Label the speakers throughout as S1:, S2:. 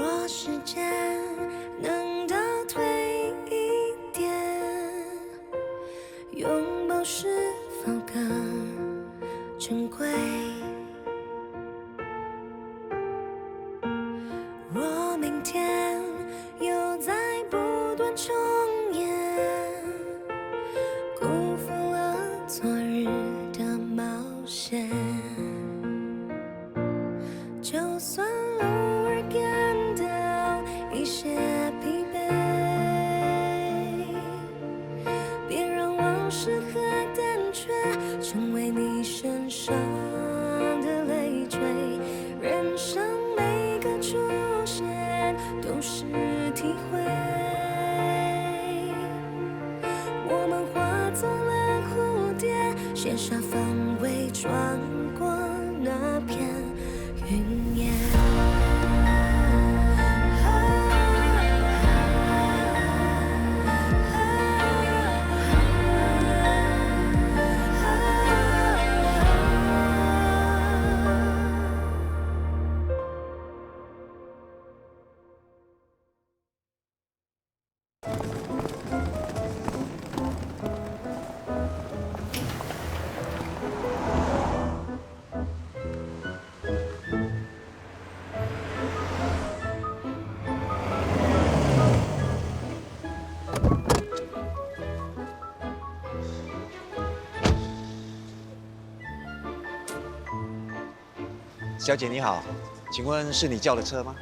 S1: 若时间能倒退一点，拥抱是否更珍贵？若明天又在不断重演，辜负了昨日的冒险，就算偶尔感到一些疲惫，别让往事和胆怯成为你身上的累赘。人生每个出现都是体会，我们化作了蝴蝶，写下方位，穿过那片云烟。
S2: 小姐你好，请问是你叫的车吗？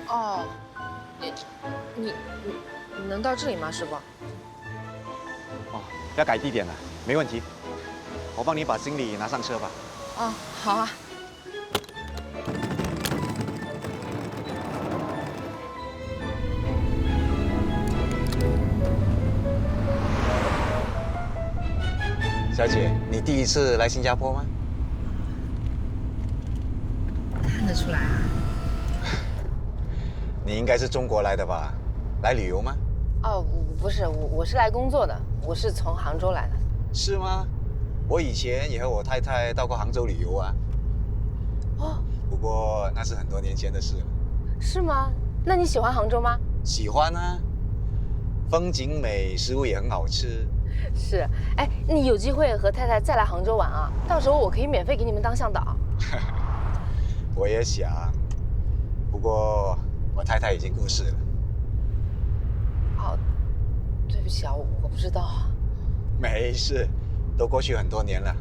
S3: 哦，你能到这里吗，师傅？
S2: 哦，要改地点了，没问题。我帮你把行李拿上车吧。
S3: 哦，好啊。
S2: 小姐，你第一次来新加坡吗？
S3: 看得出来啊。
S2: 你应该是中国来的吧？来旅游吗？
S3: 哦，不是，我是来工作的，我是从杭州来的。
S2: 是吗？我以前也和我太太到过杭州旅游啊。
S3: 哦，
S2: 不过那是很多年前的事了。
S3: 是吗？那你喜欢杭州吗？
S2: 喜欢啊，风景美，食物也很好吃。
S3: 是，哎，你有机会和太太再来杭州玩啊？到时候我可以免费给你们当向导。
S2: 我也想，不过我太太已经过世了。
S3: 哦，对不起啊，我不知道。
S2: 没事，都过去很多年了。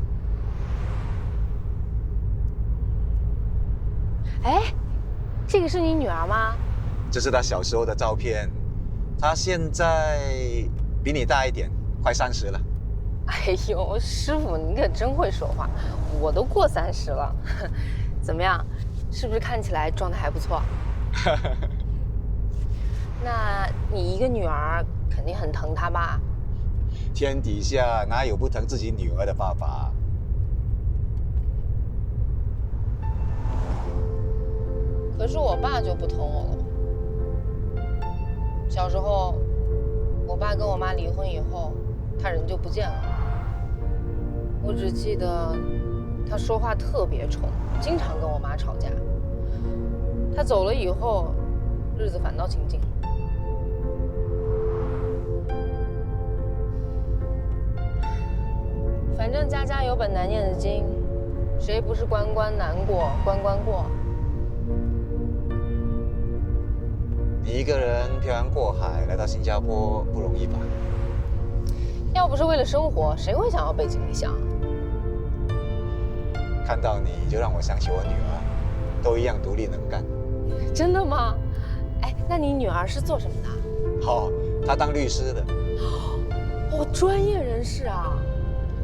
S3: 哎，这个是你女儿吗？
S2: 这是她小时候的照片，她现在比你大一点，快30了。
S3: 哎呦，师傅，你可真会说话，我都过30了。怎么样，是不是看起来状态还不错？那你一个女儿肯定很疼她吧？
S2: 天底下哪有不疼自己女儿的爸爸？
S3: 可是我爸就不疼我了。小时候，我爸跟我妈离婚以后，他人就不见了。我只记得他说话特别冲，经常跟我妈吵架。他走了以后，日子反倒清静。反正家家有本难念的经，谁不是关关难过关关过？
S2: 你一个人漂洋过海来到新加坡不容易吧？
S3: 要不是为了生活，谁会想要背井离乡？
S2: 看到你就让我想起我女儿，都一样独立能干。
S3: 真的吗？哎，那你女儿是做什么的？
S2: 哦，她当律师的。
S3: 哦，专业人士啊。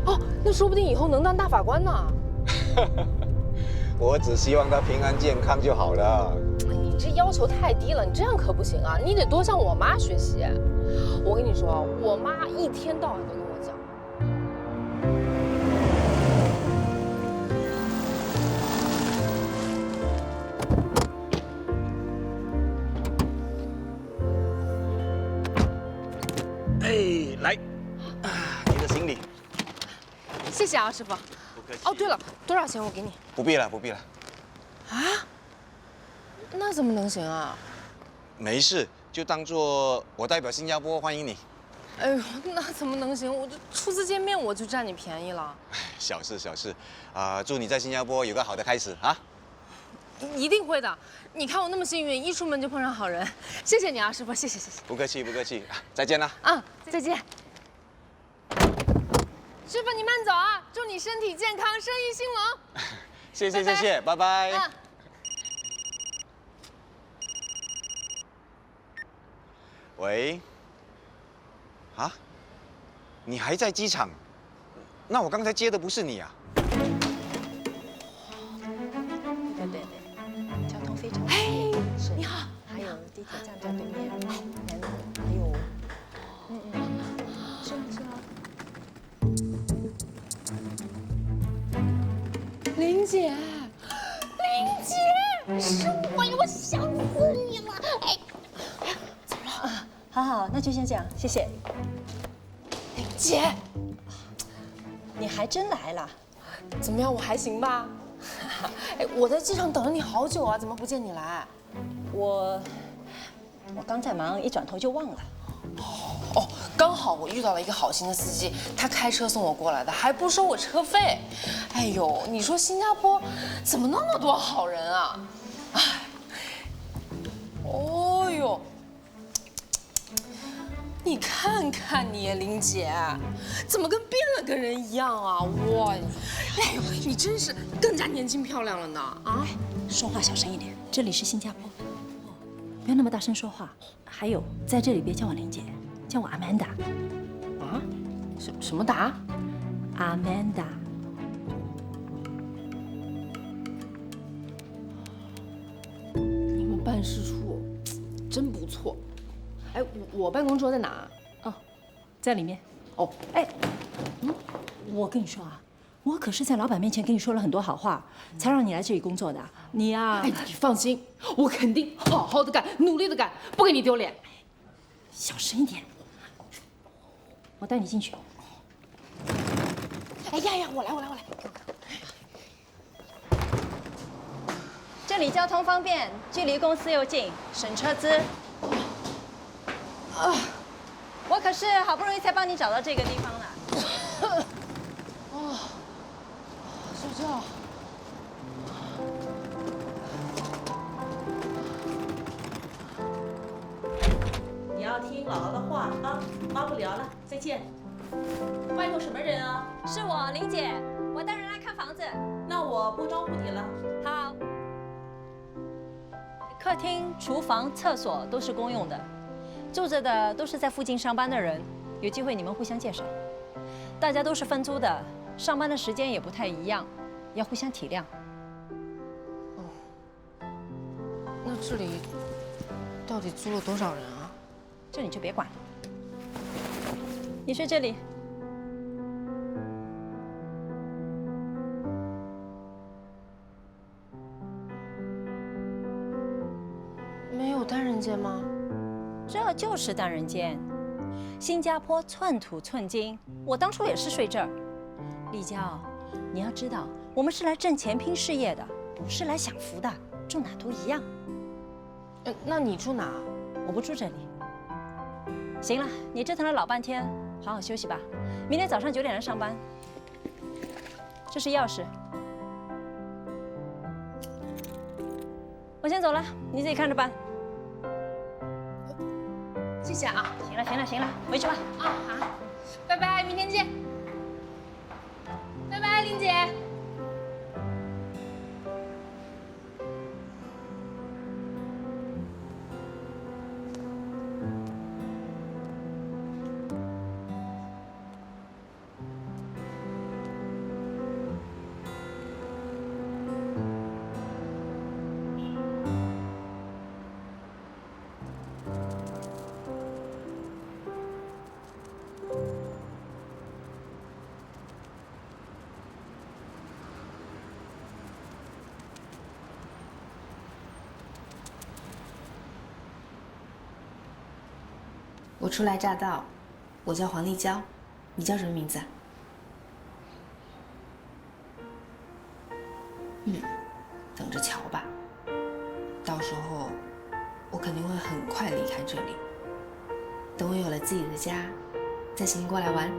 S3: 哦，那说不定以后能当大法官呢。
S2: 我只希望她平安健康就好了。
S3: 你这要求太低了，你这样可不行啊！你得多向我妈学习。我跟你说，我妈一天到晚都跟我讲。
S2: 哎，来，你的行李。
S3: 谢谢啊，师傅。
S2: 不客气。
S3: 哦，对了，多少钱我给你？
S2: 不必了，不必了。
S3: 啊？那怎么能行啊？
S2: 没事，就当做我代表新加坡欢迎你。
S3: 哎呦，那怎么能行？我这初次见面我就占你便宜了。
S2: 小事小事，祝你在新加坡有个好的开始啊！
S3: 一定会的。你看我那么幸运，一出门就碰上好人。谢谢你啊，师傅，谢谢。
S2: 不客气不客气，再见啦！
S3: 啊，再见。师傅你慢走啊，祝你身体健康，生意兴隆。
S2: 谢谢，拜拜。
S3: 啊
S2: 喂，啊，你还在机场？那我刚才接的不是你啊？
S4: 对，交通非常
S3: 哎，
S4: 是
S3: 你好，
S4: 还有地铁站在对面，还有，是啊。
S3: 玲姐，是我呀，我想死你了。哎，怎么了？
S4: 好，那就先这样，谢谢。
S3: 玲姐，
S4: 你还真来了，
S3: 怎么样？我还行吧？哎，我在机场等了你好久啊，怎么不见你来？
S4: 我刚在忙，一转头就忘了。
S3: 哦，刚好我遇到了一个好心的司机，他开车送我过来的，还不收我车费。哎呦，你说新加坡怎么那么多好人啊？哎，哦呦，你看看你，玲姐，怎么跟变了个人一样啊？哇，哎呦，你真是更加年轻漂亮了呢！啊，
S4: 说话小声一点，这里是新加坡，不要那么大声说话。还有，在这里别叫我玲姐，叫我 Amanda。
S3: 啊，什么达？
S4: Amanda。
S3: 你们办事处真不错。哎，我办公桌在哪？
S4: 哦，在里面。
S3: 哦，
S4: 哎，我跟你说啊，我可是在老板面前跟你说了很多好话，才让你来这里工作的。你呀，
S3: 哎，你放心，我肯定好好的干，努力的干，不给你丢脸。
S4: 小声一点，我带你进去。
S3: 哎呀，我来。
S4: 这里交通方便，距离公司又近，省车资。我可是好不容易才帮你找到这个地方的。
S3: 睡觉。
S4: 你要听姥姥的话啊，妈不聊了，再见。外头什么人啊？是我，玲姐，我带人来看房子。那我不招呼你了。好。客厅、厨房、厕所都是公用的，住着的都是在附近上班的人，有机会你们互相介绍。大家都是分租的，上班的时间也不太一样，要互相体谅。
S3: 那这里到底租了多少人啊？
S4: 这你就别管了。你睡这里。
S3: 没有单人间吗？
S4: 这就是单人间。新加坡寸土寸金，我当初也是睡这儿。丽娇，你要知道，我们是来挣钱拼事业的，不是来享福的，住哪都一样。
S3: 那你住哪？
S4: 我不住这里。行了，你折腾了老半天，好好休息吧。明天早上9点来上班。这是钥匙，我先走了，你自己看着办。
S3: 谢谢啊。
S4: 行了，回去吧。
S3: 啊，好，拜拜，明天见。拜拜，玲姐。
S5: 我初来乍到，我叫黄丽娇，你叫什么名字啊？等着瞧吧，到时候，我肯定会很快离开这里。等我有了自己的家，再请你过来玩。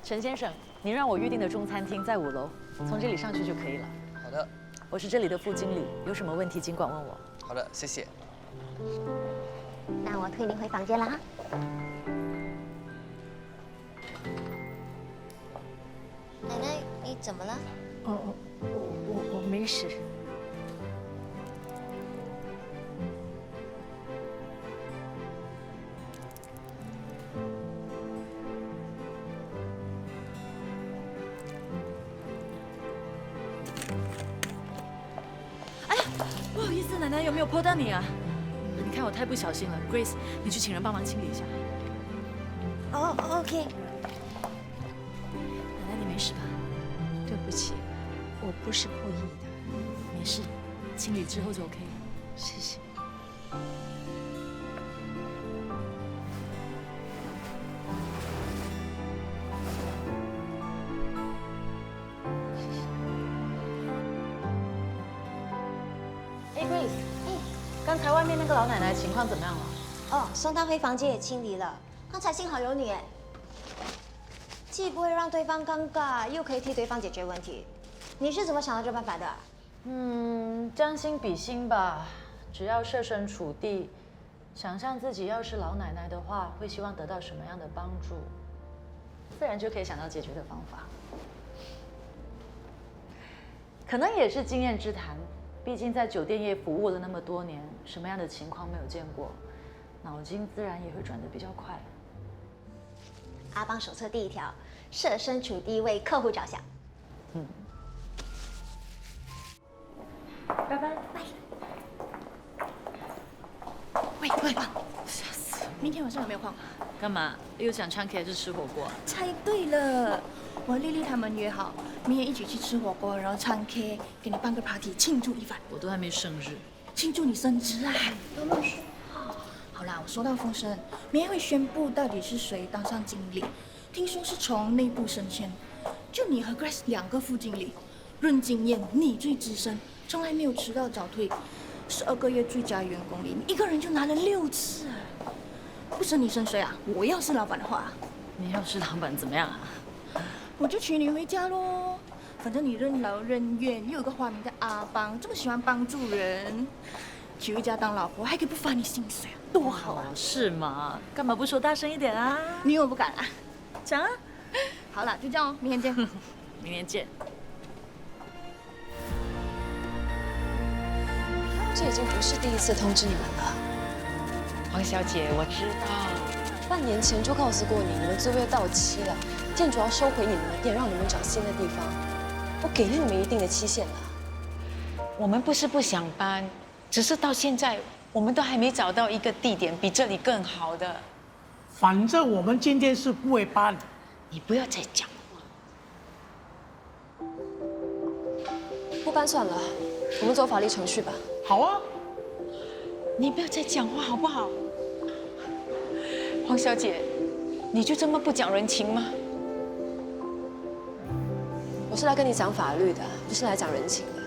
S6: 陈先生，您让我预定的中餐厅在5楼，从这里上去就可以了。
S7: 好的，
S6: 我是这里的副经理，有什么问题尽管问我。
S7: 好的，谢谢。
S8: 那我推您回房间了哈。奶奶，你怎么了？
S6: 我没事。不好意思，奶奶有没有泼到你啊？你看我太不小心了 ，Grace， 你去请人帮忙清理一下。
S8: 哦，OK。
S6: 奶奶，你没事吧？
S4: 对不起，我不是故意的。
S6: 没事，清理之后就 OK 了。
S4: 谢谢。
S6: 哎 ，Grace，刚才外面那个老奶奶情况怎么样了？
S8: 哦，送她回房间也清理了。刚才幸好有你，既不会让对方尴尬，又可以替对方解决问题。你是怎么想到这办法的？
S6: 将心比心吧，只要设身处地，想象自己要是老奶奶的话，会希望得到什么样的帮助，自然就可以想到解决的方法。可能也是经验之谈，毕竟在酒店业服务了那么多年，什么样的情况没有见过，脑筋自然也会转得比较快。
S8: 阿邦手册第1条，设身处地为客户着想。
S6: 拜拜。
S5: 喂，吓死！明天晚上有没有空？
S6: 干嘛？又想唱 K 还是吃火锅？
S5: 猜对了，我和丽丽他们约好，明天一起去吃火锅，然后唱 K， 给你办个 party 庆祝一番。
S6: 我都还没生日。
S5: 庆祝你升职啊！都没说好。好啦，我收到风声，明天会宣布到底是谁当上经理。听说是从内部升迁，就你和 Grace 2个副经理，论经验你最资深，从来没有迟到早退，12个月最佳员工里，你一个人就拿了6次。不升你升谁啊？我要是老板的话，
S6: 你要是老板怎么样啊？
S5: 我就娶你回家喽。反正你任劳任怨，又有个花名叫阿邦，这么喜欢帮助人，娶回家当老婆还可以不发你薪水，多好啊！
S6: 是吗？干嘛不说大声一点啊？
S5: 你以为我不敢啊？
S6: 讲啊！
S5: 好了，就这样哦，明天见。
S6: 明天见。
S9: 这已经不是第1次通知你们了，
S10: 黄小姐，我知道，
S9: 半年前就告诉过你，你们租约到期了，店主要收回你们的店，让你们找新的地方。我给了你们一定的期限了。
S10: 我们不是不想搬，只是到现在我们都还没找到一个地点比这里更好的。
S11: 反正我们今天是不会搬。
S10: 你不要再讲话。
S9: 不搬算了，我们走法律程序吧。
S11: 好啊。
S10: 你不要再讲话好不好？黄小姐，你就这么不讲人情吗？
S9: 我是来跟你讲法律的，不是来讲人情的。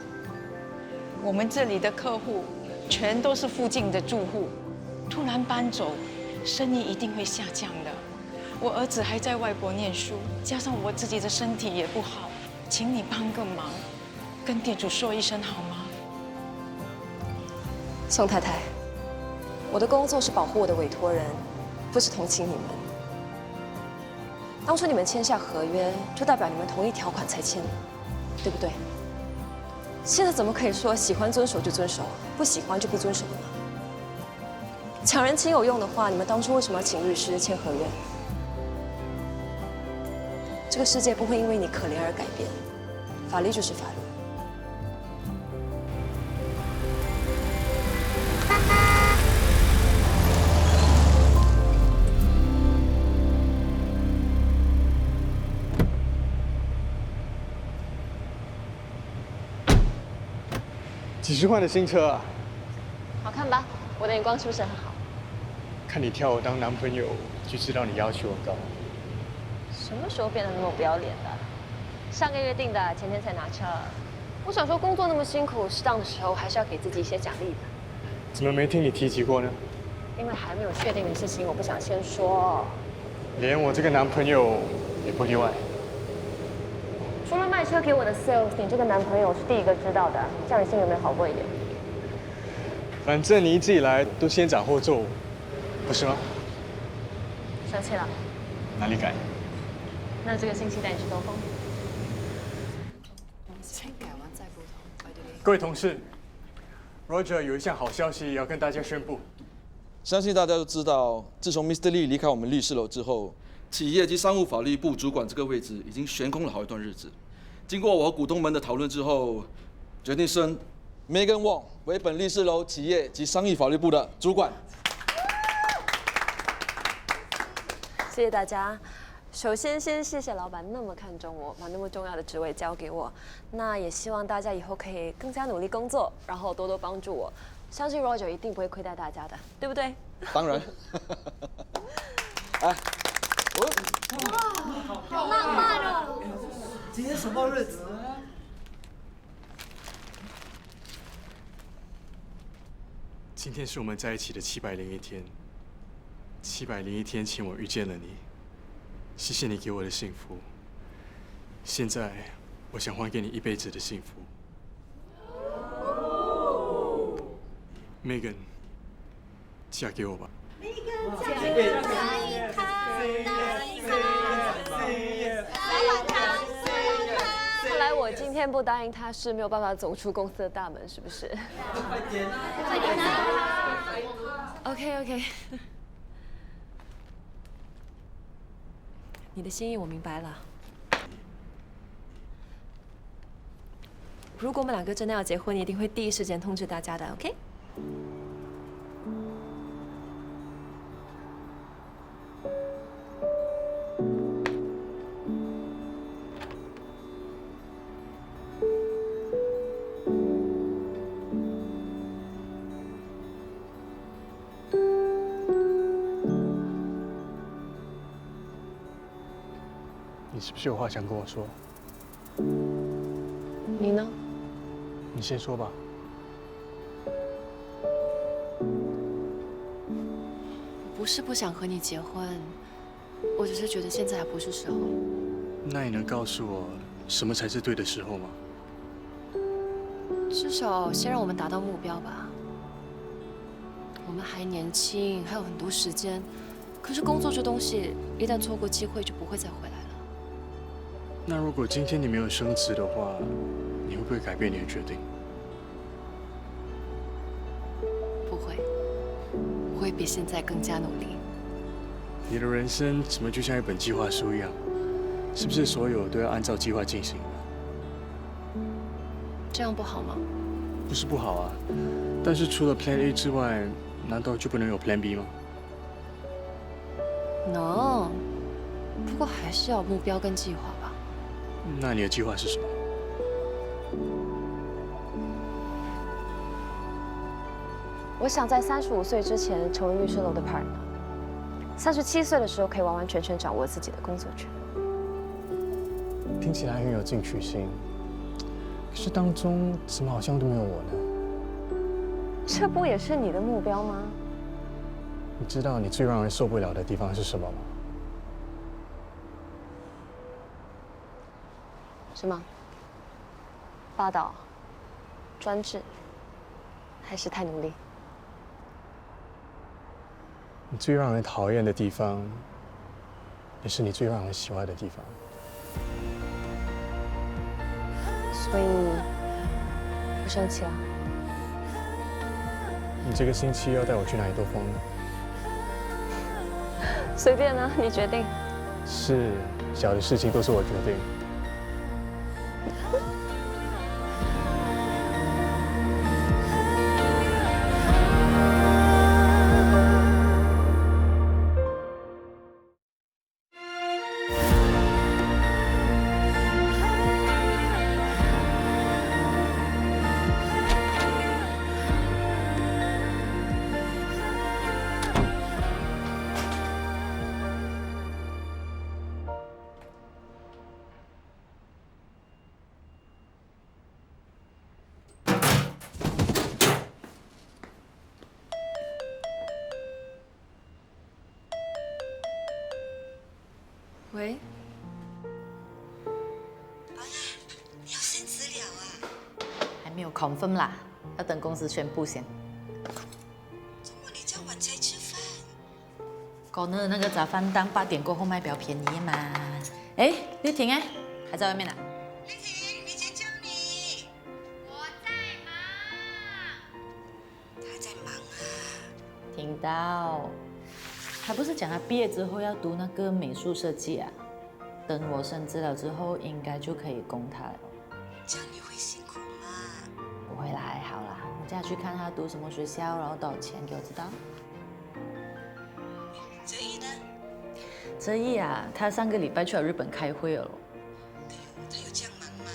S10: 我们这里的客户全都是附近的住户，突然搬走，生意一定会下降的。我儿子还在外国念书，加上我自己的身体也不好，请你帮个忙，跟店主说一声好吗？
S9: 宋太太，我的工作是保护我的委托人，不是同情你们。当初你们签下合约，就代表你们同意条款才签，对不对？现在怎么可以说喜欢遵守就遵守，不喜欢就不遵守呢？抢人情有用的话，你们当初为什么要请律师签合约？这个世界不会因为你可怜而改变，法律就是法律。
S7: 几十万的新车啊！
S9: 好看吧？我的眼光是不是很好？
S7: 看你挑我当男朋友，就知道你要求很高。
S9: 什么时候变得那么不要脸的？上个月定的，前天才拿车。我想说，工作那么辛苦，适当的时候还是要给自己一些奖励的。
S7: 怎么没听你提及过呢？
S9: 因为还没有确定的事情，我不想先说。
S7: 连我这个男朋友也不例外。
S9: 除了卖车给我的 sales， 你这个男朋友是第一个知道的，这样你心里有没有好过一点？
S7: 反正你一直以来都先斩后奏，不是吗？
S9: 生气了？
S7: 哪里敢？
S9: 那这个星期带你去兜风。
S7: 各位同事 ，Roger 有一项好消息要跟大家宣布。
S12: 相信大家都知道，自从 Mr. Lee 离开我们律师楼之后，企业及商务法律部主管这个位置已经悬空了好一段日子。经过我和股东们的讨论之后，决定升 Megan Wong 为本律师楼企业及商业法律部的主管。
S9: 谢谢大家。首先，先谢谢老板那么看重我，把那么重要的职位交给我。那也希望大家以后可以更加努力工作，然后多多帮助我。相信 Roger 一定不会亏待大家的，对不对？
S12: 当然。哎，
S5: 好浪漫哦！
S13: 今天什么日子？
S7: 今天是我们在一起的701天，701天前我遇见了你，谢谢你给我的幸福。现在，我想还给你一辈子的幸福。Megan， 嫁给我吧。
S9: 看来我今天不答应他是没有办法走出公司的大门，是不是？OK， 你的心意我明白了。如果我们两个真的要结婚，一定会第一时间通知大家的 ，OK？
S7: 你是不是有话想跟我说？
S9: 你呢？
S7: 你先说吧。
S9: 不是不想和你结婚，我只是觉得现在还不是时候。
S7: 那你能告诉我什么才是对的时候吗？
S9: 至少先让我们达到目标吧。我们还年轻，还有很多时间。可是工作这东西，一旦错过机会，就不会再回来了。
S7: 那如果今天你没有升职的话，你会不会改变你的决定？
S9: 不会，我会比现在更加努力。
S7: 你的人生怎么就像一本计划书一样？是不是所有都要按照计划进行的？
S9: 这样不好吗？
S7: 不是不好啊，但是除了 Plan A 之外，难道就不能有 Plan B 吗？
S9: 能，不过还是要有目标跟计划吧。
S7: 那你的计划是什么？
S9: 我想在35岁之前成为律师楼的 partner， 37岁的时候可以完完全全掌握自己的工作权。
S7: 听起来很有进取心，可是当中怎么好像都没有我呢？
S9: 这不也是你的目标吗？
S7: 你知道你最让人受不了的地方是什么吗？
S9: 什么？霸道、专制，还是太努力？
S7: 你最让人讨厌的地方，也是你最让人喜欢的地方。
S9: 所以，不生气了？
S7: 你这个星期要带我去哪里兜风呢？
S9: 随便啊，你决定。
S14: 是，小的事情都是我决定。
S6: 喂，
S15: 你要生资料啊？
S6: 还没有 confirm 啦，要等公司宣布先。
S15: 怎么你这么晚才吃饭？
S6: 广东的那个杂饭档8点过后卖比较便宜嘛。哎，丽婷哎，还在外面呢。
S15: 丽婷，李姐叫你。我在忙。他在忙啊。
S6: 听到。他不是讲他毕业之后要读那个美术设计啊？等我升职了之后，应该就可以供他了。
S15: 这样你会辛苦吗？
S6: 不会啦，还好啦。我叫他去看他读什么学校，然后多少钱，给我知道。
S15: 哲毅呢？
S6: 哲毅啊，他上个礼拜去了日本开会了咯。
S15: 哎呦，他有这样忙吗？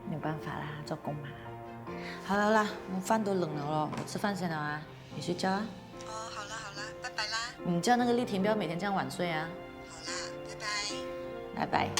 S6: 没有办法啦，做工嘛。好了啦，我饭都冷了咯，我吃饭先了啊，你睡觉啊。
S15: 哦，好了，拜拜啦。
S6: 你叫那个丽婷不要每天这样晚睡啊。
S15: 好啦，拜拜。
S6: 拜拜。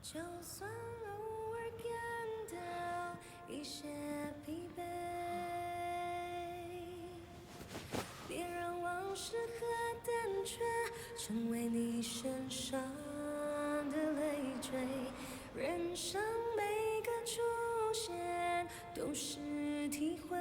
S1: 就算偶尔感到一些疲惫，别让往事和胆怯成为你身上的累赘。人生每个出现都是体会。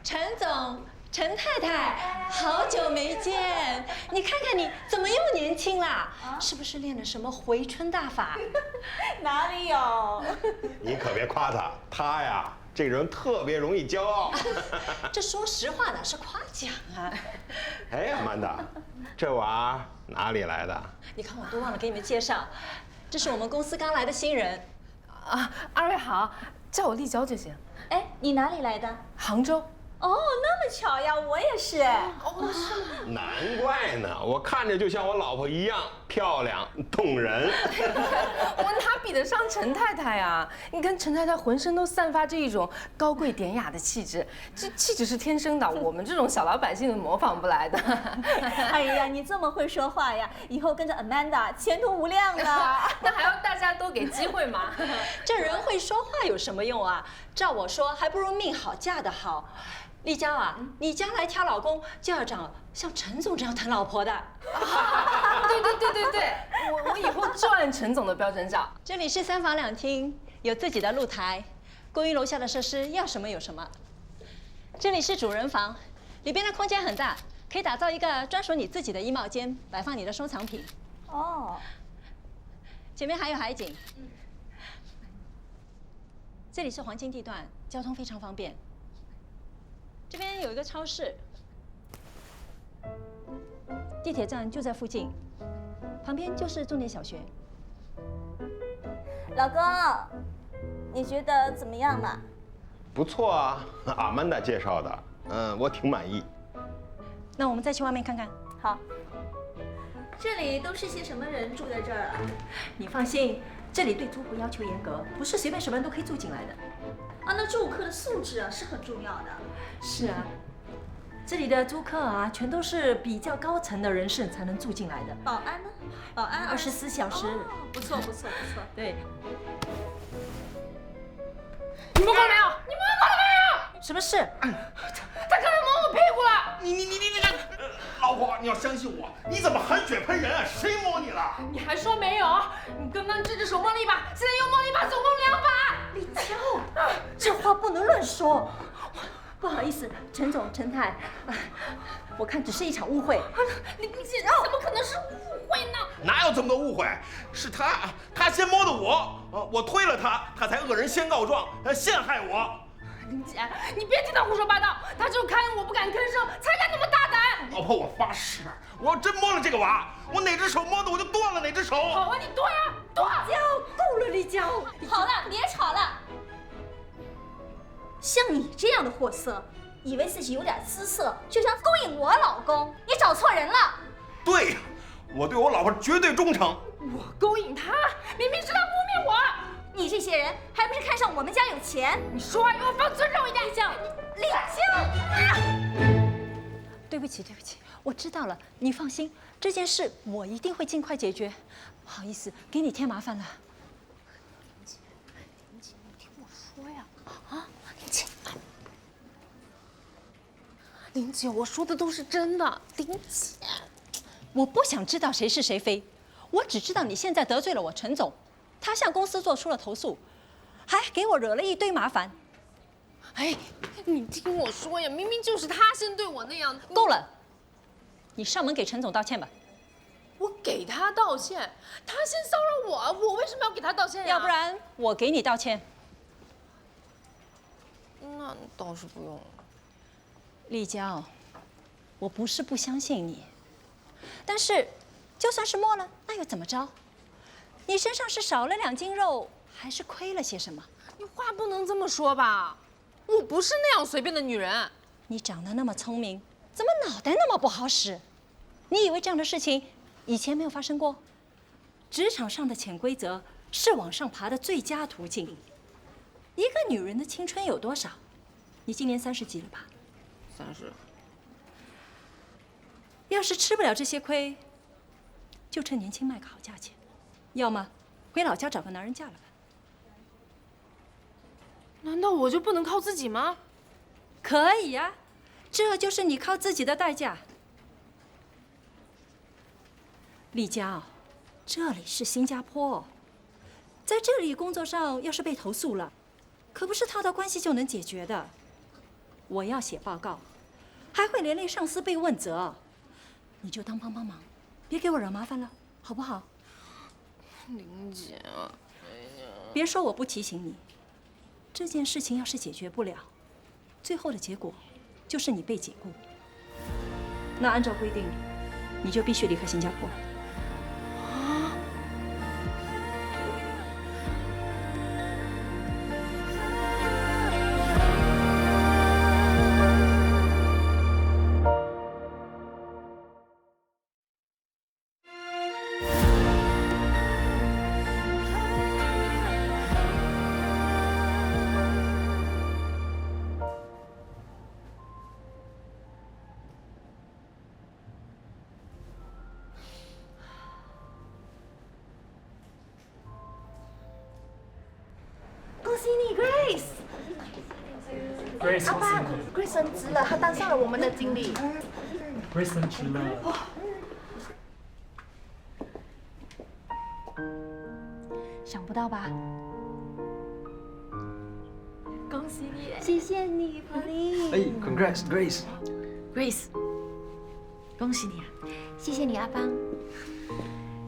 S4: 陈总。陈太太，好久没见！你看看你怎么又年轻啦？是不是练了什么回春大法？
S16: 哪里有？
S17: 你可别夸他，他呀，这人特别容易骄傲。
S4: 这说实话哪是夸奖啊？
S17: 哎，阿曼达，这娃哪里来的？
S4: 你看我都忘了给你们介绍，这是我们公司刚来的新人。
S3: 啊，二位好，叫我丽娇就行。
S16: 哎，你哪里来的？
S3: 杭州。
S16: 哦，那么巧呀，我也是。
S3: 哦，是吗？
S17: 难怪呢，我看着就像我老婆一样漂亮动人。
S3: 我哪比得上陈太太呀？你看陈太太浑身都散发着一种高贵典雅的气质，这气质是天生的，我们这种小老百姓模仿不来的。
S16: 哎呀，你这么会说话呀，以后跟着 Amanda 前途无量呢。
S3: 那还要大家多给机会嘛。
S4: 这人会说话有什么用啊？照我说，还不如命好嫁得好。丽娇啊，你将来挑老公就要找像陈总这样疼老婆的。
S3: 对，我以后就按陈总的标准找。
S4: 这里是3房2厅，有自己的露台，公寓楼下的设施要什么有什么。这里是主人房，里边的空间很大，可以打造一个专属你自己的衣帽间，摆放你的收藏品。
S16: 哦，
S4: 前面还有海景。这里是黄金地段，交通非常方便。这边有一个超市，地铁站就在附近，旁边就是重点小学。
S16: 老公，你觉得怎么样嘛？
S17: 不错啊，阿曼达介绍的，我挺满意。
S4: 那我们再去外面看看。
S16: 好。这里都是些什么人住在这儿啊？
S4: 你放心，这里对租户要求严格，不是随便什么人都可以住进来的。
S16: 啊，那住客的素质啊是很重要的。
S4: 是啊，这里的租客啊，全都是比较高层的人士才能住进来的。
S16: 保安呢？保安
S4: 24小时。
S16: 哦，不错不错不错。
S4: 对。
S3: 你们过来没有？你们过来没有？
S4: 什么事？
S3: 他刚才摸我屁股了。
S17: 你老婆，你要相信我，你怎么含血喷人啊？谁摸你了？
S3: 你还说没有？你刚刚这只手摸了一把，现在又摸了一把，总共2把。
S4: 李娇，这话不能乱说。不好意思，陈总、陈太，我看只是一场误会。
S3: 林姐，怎么可能是误会呢？
S17: 哪有这么多误会？是他先摸的我，我推了他，他才恶人先告状，陷害我。
S3: 林姐，你别听他胡说八道，他就看我不敢吭声，才敢那么大胆。
S17: 老婆，我发誓，我要真摸了这个娃，我哪只手摸的我就断了哪只手。
S3: 好啊，你剁呀，剁！
S4: 李娇，够了，李娇。
S16: 好了，别吵了。像你这样的货色，以为自己有点姿色就想勾引我老公，你找错人了。
S17: 对，我对我老婆绝对忠诚。
S3: 我勾引她，明明是她污蔑我。
S16: 你这些人还不是看上我们家有钱？
S3: 你说话给我放尊重一点。
S16: 李娇，
S4: 对不起，对不起，我知道了，你放心，这件事我一定会尽快解决。不好意思，给你添麻烦了。
S3: 林姐，你听我说呀！啊，林姐，林姐，我说的都是真的。林姐，
S4: 我不想知道谁是谁非，我只知道你现在得罪了我陈总，他向公司做出了投诉，还给我惹了一堆麻烦。
S3: 哎，你听我说呀，明明就是他先对我那样。
S4: 够了，你上门给陈总道歉吧。
S3: 我给他道歉，他先骚扰我，我为什么要给他道歉呀？
S4: 要不然我给你道歉。
S3: 那倒是不用了。
S4: 丽娇，我不是不相信你，但是就算是摸了，那又怎么着？你身上是少了2斤肉，还是亏了些什么？
S3: 你话不能这么说吧，我不是那样随便的女人。
S4: 你长得那么聪明，怎么脑袋那么不好使？你以为这样的事情以前没有发生过？职场上的潜规则是往上爬的最佳途径。一个女人的青春有多少？你今年30几了吧？30。要是吃不了这些亏，就趁年轻卖个好价钱，要么回老家找个男人嫁了吧。
S3: 难道我就不能靠自己吗？
S4: 可以呀，这就是你靠自己的代价。丽娇，这里是新加坡，在这里工作上要是被投诉了，可不是套套关系就能解决的。我要写报告，还会连累上司被问责，你就当帮忙，别给我惹麻烦了，好不好？
S3: 林姐，
S4: 别说我不提醒你，这件事情要是解决不了，最后的结果就是你被解雇。那按照规定，你就必须离开新加坡。
S16: 恭喜你 ，Grace！ 阿爸 ，Grace 升职了，她当上了我们的经理。
S14: Grace 升职了。
S16: 想不到吧？
S9: 恭喜你！
S16: 谢谢你，宝莉。
S14: 哎 ，Congrats Grace。Grace，
S16: 恭喜你啊！谢谢你，阿邦。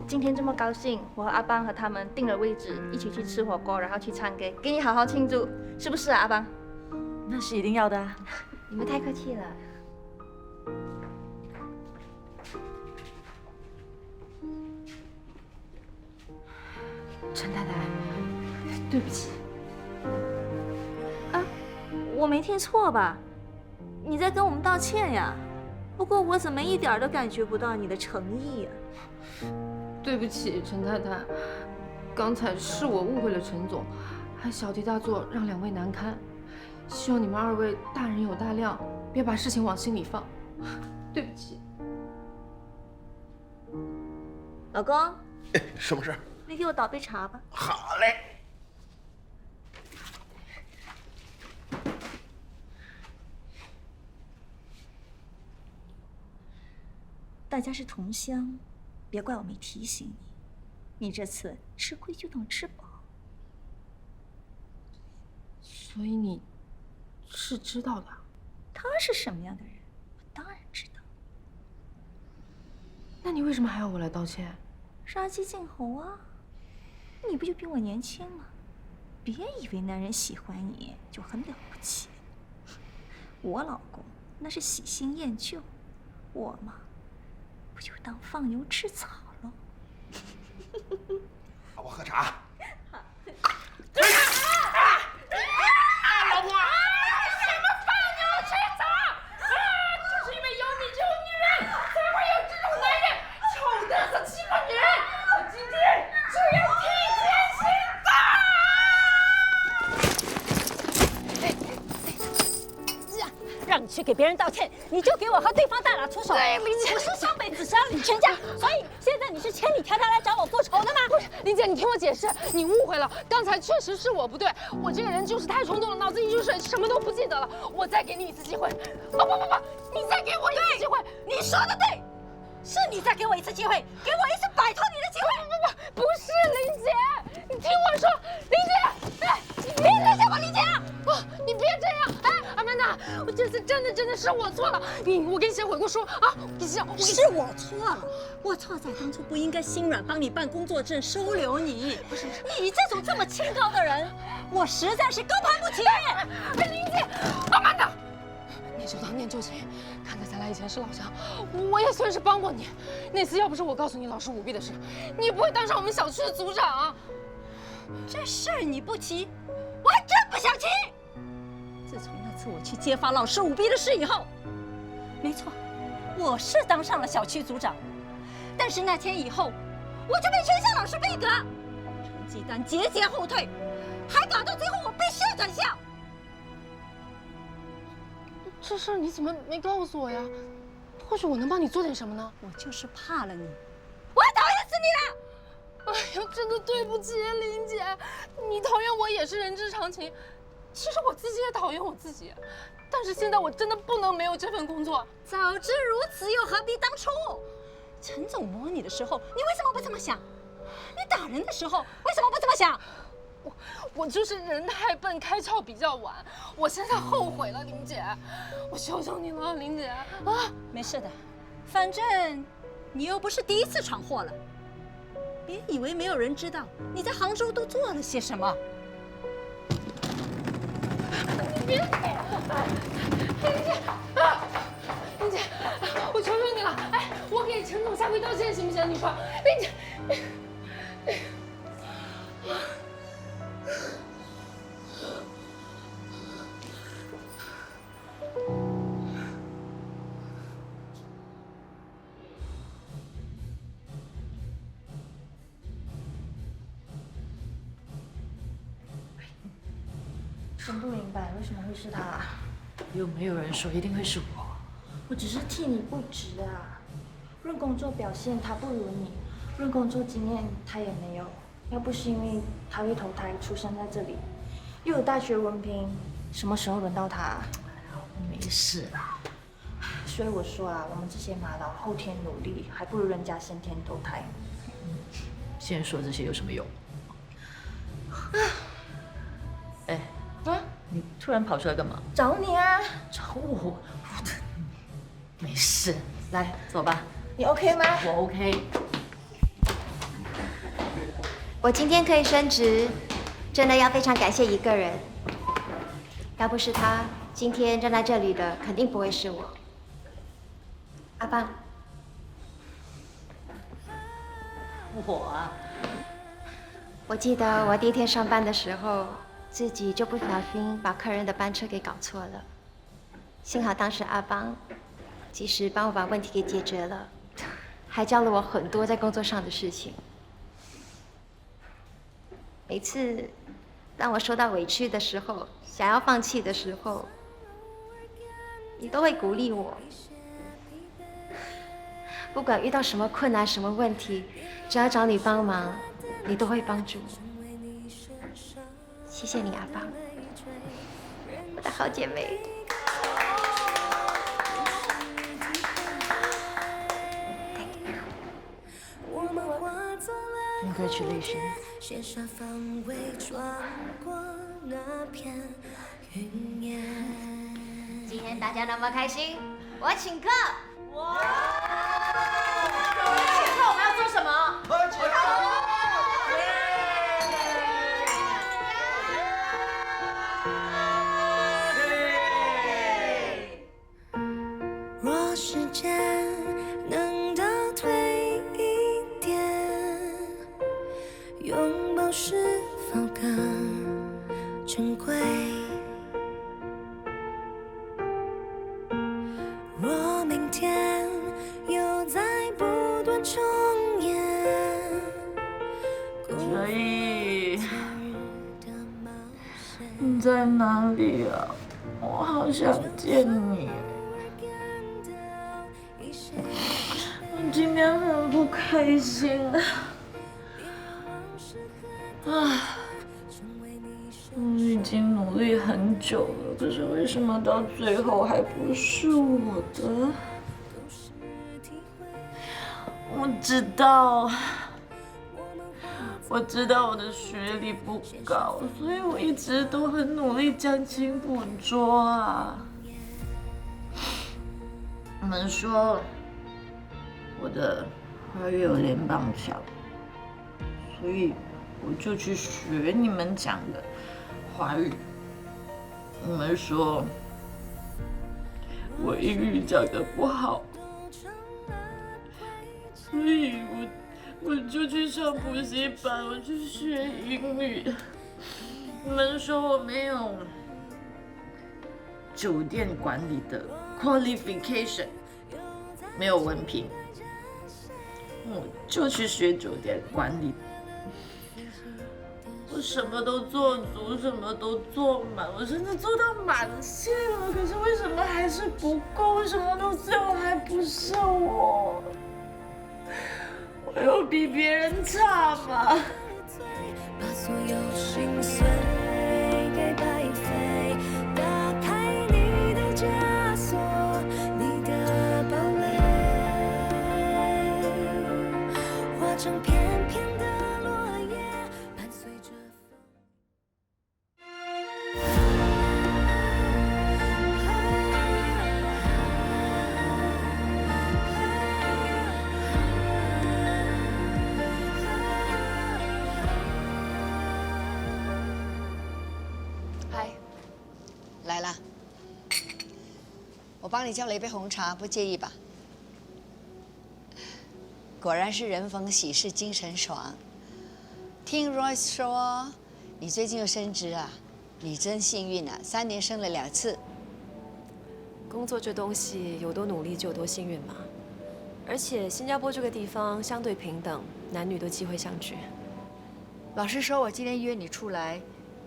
S16: 今天这么高兴，我和阿邦和他们定了位置，一起去吃火锅，然后去唱歌，给你好好庆祝，是不是啊，阿邦？
S10: 那是一定要的啊。
S16: 你们太客气了。陈太太，对不起。啊，我没听错吧？你在跟我们道歉呀？不过我怎么一点都感觉不到你的诚意呀？
S3: 对不起，陈太太，刚才是我误会了陈总，还小题大做，让2位难堪。希望你们2位大人有大量，别把事情往心里放。对不起。
S16: 老公，
S17: 什么事？
S16: 你给我倒杯茶吧。
S17: 好嘞。
S16: 大家是同乡，别怪我没提醒你。你这次吃亏就当吃饱。
S3: 所以你是知道的？
S16: 他是什么样的人，我当然知道。
S3: 那你为什么还要我来道歉？
S16: 杀鸡儆猴啊！你不就比我年轻吗？别以为男人喜欢你就很了不起。我老公那是喜新厌旧，我嘛，不就当放牛吃草了？
S17: 我喝茶。
S15: 老婆，什么放牛吃草？就是因为有你这种女人，才会有这种男人臭嘚瑟欺负女人。我今天就要替天行道。
S4: 让你去给别人道歉，你就给我和对方大打出手。
S3: 对，林姐，
S4: 我是上辈子杀了你全家，所以现在你是千里迢迢来找我复仇的吗？
S3: 不是，林姐，你听我解释，你误会了，刚才确实是我不对，我这个人就是太冲动了，脑子一进水，什么都不记得了。我再给你一次机会。不，你再给我一次机会。
S4: 你说的对，是你再给我一次机会，给我一次摆脱你的机会。
S3: 不是林姐，你听我说，林姐，哎，
S4: 你别再叫我林姐了。
S3: 你别这样，哎，阿曼达，我这次真的是我错了，我给你写悔过书啊，
S4: 是我错了，我错在当初不应该心软帮你办工作证收留你。不是你这种这么清高的人，我实在是高攀不起。
S3: 林姐，阿曼达，念旧当念旧情，看在咱俩以前是老乡，我也算是帮过你。那次要不是我告诉你老师舞弊的事，你也不会当上我们小区的组长。
S4: 这事儿你不提，我还真不想提。自从那次我去揭发老师舞弊的事以后，没错，我是当上了小区组长，但是那天以后，我就被全校老师背革，成绩单节节后退，还搞到最后我被校转校。
S3: 这事儿你怎么没告诉我呀？或许我能帮你做点什么呢？
S4: 我就是怕了你，我还讨厌死你了！
S3: 哎呀，真的对不起，林姐，你讨厌我也是人之常情。其实我自己也讨厌我自己，但是现在我真的不能没有这份工作。
S4: 早知如此，又何必当初？陈总摸你的时候，你为什么不这么想？你打人的时候，为什么不这么想？
S3: 我就是人太笨，开窍比较晚。我现在后悔了，林姐，我求求你了，林姐啊！
S4: 没事的，反正你又不是第一次闯祸了。别以为没有人知道你在杭州都做了些什么。
S3: 你别，林姐啊，林姐，我求求你了，哎，我给陈总下跪道歉行不行？你说，林姐。
S5: 真不明白为什么会是他。
S6: 又没有人说一定会是我。
S5: 我只是替你不值啊。论工作表现他不如你，论工作经验他也没有。要不是因为他会投胎出生在这里，又有大学文凭，什么时候轮到他？
S6: 没事啦。
S5: 所以我说啊，我们这些马老后天努力，还不如人家先天投胎。
S6: 现在说这些有什么用？哎，你突然跑出来干嘛？
S5: 找你啊！
S6: 找我？没事，来走吧。
S5: 你 OK 吗？
S6: 我 OK。
S8: 我今天可以升职，真的要非常感谢一个人。要不是他，今天站在这里的肯定不会是我。阿邦。
S6: 我啊，
S8: 我记得我第一天上班的时候，自己就不小心把客人的班车给搞错了。幸好当时阿邦及时帮我把问题给解决了，还教了我很多在工作上的事情。每次当我受到委屈的时候，想要放弃的时候，你都会鼓励我。不管遇到什么困难、什么问题，只要找你帮忙，你都会帮助我。谢谢你，阿邦，我的好姐妹。
S6: Congratulations。
S1: 写下方位，穿过那片云烟。
S8: 今天大家那么开心，我请客。哇！
S6: 请客我们要做什么？
S13: 喝酒。
S1: 若时间能倒退一点，拥抱是否更珍贵？若明天又在不断重演，
S6: 所以你在哪里啊？我好想见你。我今天很不开心啊！我已经努力很久了，可是为什么到最后还不是我的？我知道我的学历不高，所以我一直都很努力将勤补拙啊。你们说我的华语有联邦腔，所以我就去学你们讲的华语。你们说我英语讲得不好，所以我就去上补习班，我去学英语。你们说我没有酒店管理的 qualification， 没有文凭，我就去学酒店管理。我什么都做足，什么都做满，我甚至做到满线了，可是为什么还是不够？为什么到最后还不是我？我有比别人差吗？
S1: 把所有心碎给白费，打开你的枷锁，你的堡垒，化成片片的落叶，伴随着
S18: 来了，我帮你叫了一杯红茶，不介意吧？果然是人逢喜事精神爽。听 Royce 说，你最近又升职啊，你真幸运啊，3年升了2次。
S9: 工作这东西有多努力就有多幸运嘛。而且新加坡这个地方相对平等，男女都机会相聚。
S18: 老实说，我今天约你出来，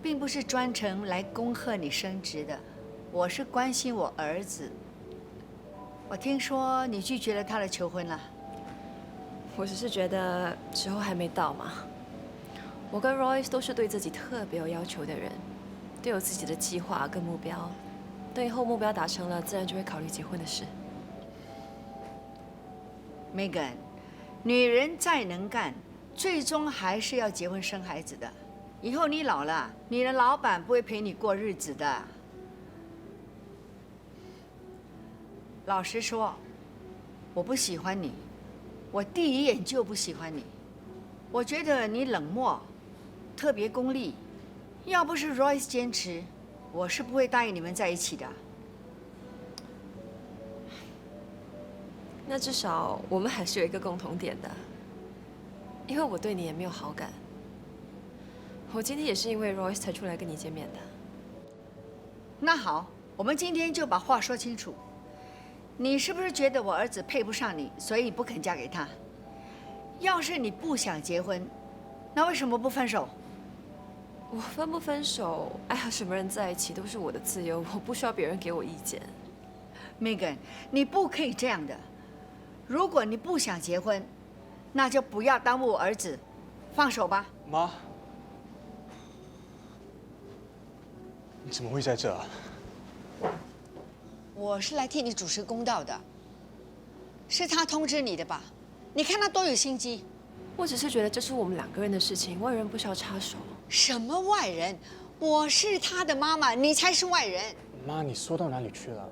S18: 并不是专程来恭贺你升职的，我是关心我儿子。我听说你拒绝了他的求婚了。
S9: 我只是觉得时候还没到嘛。我跟 Royce 都是对自己特别有要求的人，都有自己的计划跟目标。等以后目标达成了，自然就会考虑结婚的事。
S18: Megan， 女人再能干，最终还是要结婚生孩子的。以后你老了，你的老板不会陪你过日子的。老实说，我不喜欢你，我第一眼就不喜欢你。我觉得你冷漠，特别功利。要不是 Royce 坚持，我是不会答应你们在一起的。
S9: 那至少我们还是有一个共同点的，因为我对你也没有好感。我今天也是因为 Royce 才出来跟你见面的。
S18: 那好，我们今天就把话说清楚。你是不是觉得我儿子配不上你，所以不肯嫁给他？要是你不想结婚，那为什么不分手？
S9: 我分不分手，爱和什么人在一起都是我的自由，我不需要别人给我意见。
S18: Megan， 你不可以这样的。如果你不想结婚，那就不要耽误我儿子，放手吧。
S7: 妈，你怎么会在这啊？
S18: 我是来替你主持公道的，是他通知你的吧？你看他多有心机。
S9: 我只是觉得这是我们2个人的事情，外人不需要插手。
S18: 什么外人？我是他的妈妈，你才是外人。
S7: 妈，你说到哪里去了？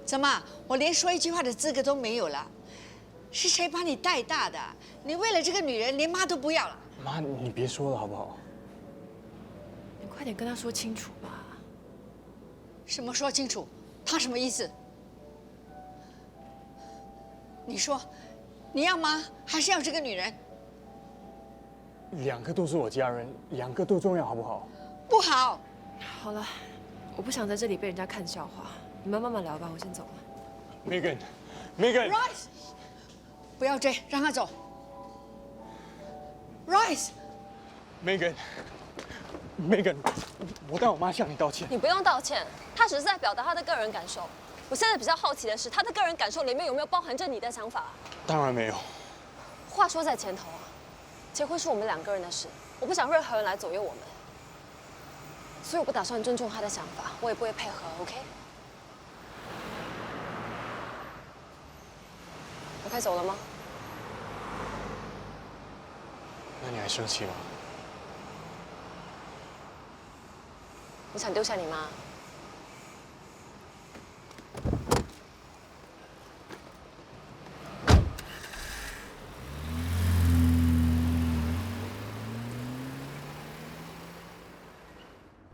S18: 怎么，我连说一句话的资格都没有了？是谁把你带大的？你为了这个女人，连妈都不要了？
S7: 妈，你别说了好不好？
S9: 你快点跟他说清楚吧。
S18: 什么说清楚？他什么意思？你说，你要妈还是要这个女人
S7: 2个都是我家人，2个都重要，好不好？
S18: 不好。
S9: 好了，我不想在这里被人家看笑话，你们慢慢聊吧，我先走了。
S7: Megan
S18: Royce， 不要追，让他走。Royce，Megan，
S7: 我代我妈向你道歉。
S9: 你不用道歉，他只是在表达他的个人感受。我现在比较好奇的是，他的个人感受里面有没有包含着你的想法？
S7: 当然没有。
S9: 话说在前头啊，结婚是我们2个人的事，我不想任何人来左右我们，所以我不打算尊重他的想法，我也不会配合 ，OK？ 我可以走了吗？
S7: 那你还生气吗？
S9: 你想丢下你妈？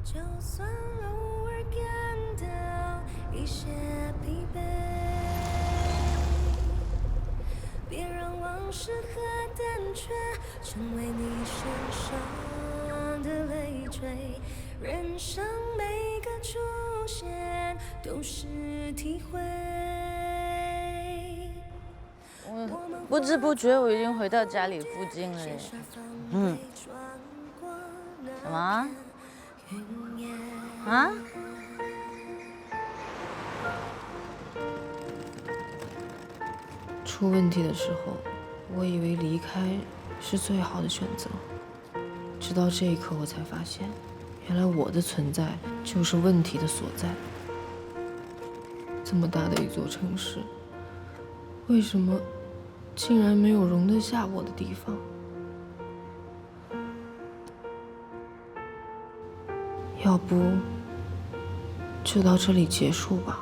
S1: 就算偶尔感到一些疲惫，别让往事和胆怯成为你身上的累赘。人生每个出现都是体会。
S19: 不知不觉我已经回到家里附近了耶。什么？啊？
S3: 出问题的时候，我以为离开是最好的选择，直到这一刻我才发现，原来我的存在就是问题的所在。这么大的一座城市，为什么竟然没有容得下我的地方？要不就到这里结束吧。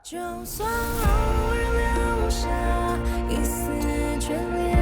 S1: 就算偶尔留下一丝眷恋。